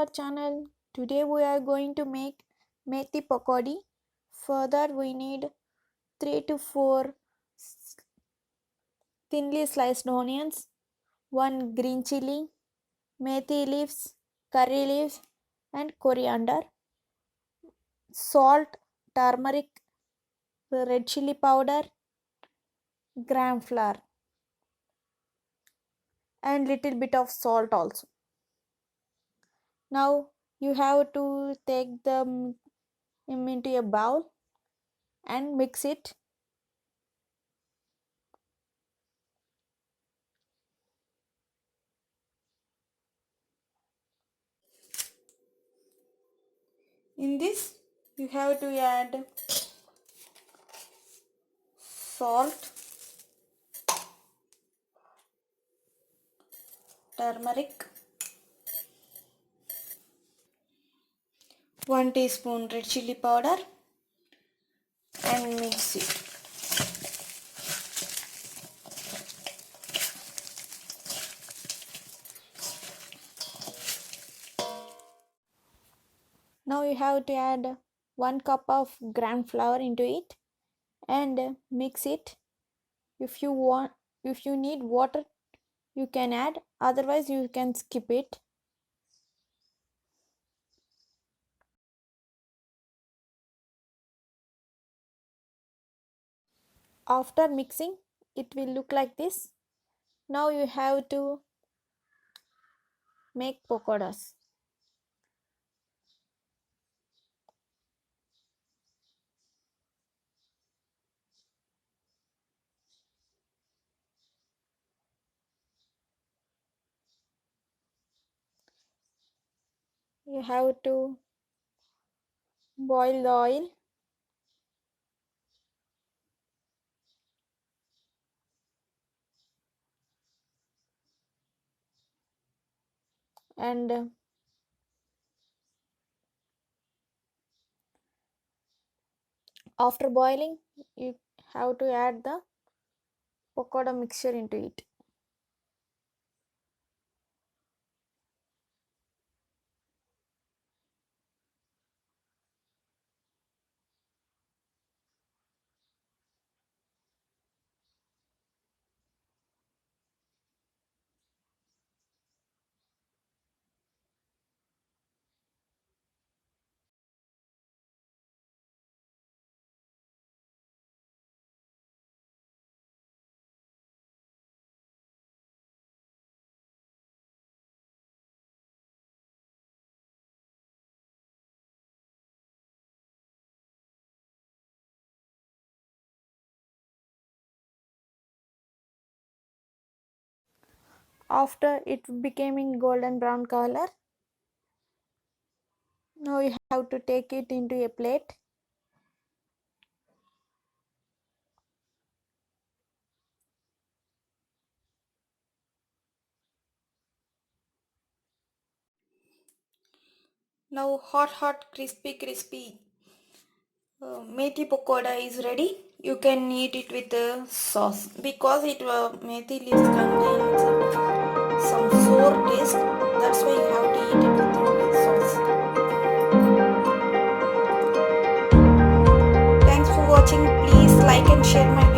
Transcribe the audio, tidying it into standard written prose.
our channel. Today we are going to make Menti pakodi. For that we need 3 to 4 thinly sliced onions, 1 green chilli, methi leaves, curry leaves and coriander, salt, turmeric, red chilli powder, gram flour and little bit of salt also. Now you have to take them into a bowl and mix it. In this, you have to add salt, turmeric, 1 teaspoon red chilli powder and mix it. Now you have to add 1 cup of gram flour into it and mix it. If if you need water, you can add, otherwise you can skip it. After mixing, it will look like this. Now you have to make pakodas. You have to boil the oil and after boiling you have to add the pakoda mixture into it. After it becoming golden brown color, now you have to take it into a plate. Now hot crispy methi pakoda is ready. You can eat it with sauce because it methi leaves contain some sour taste. That's why you have to eat it with sauce. Thanks for watching. Please like and share my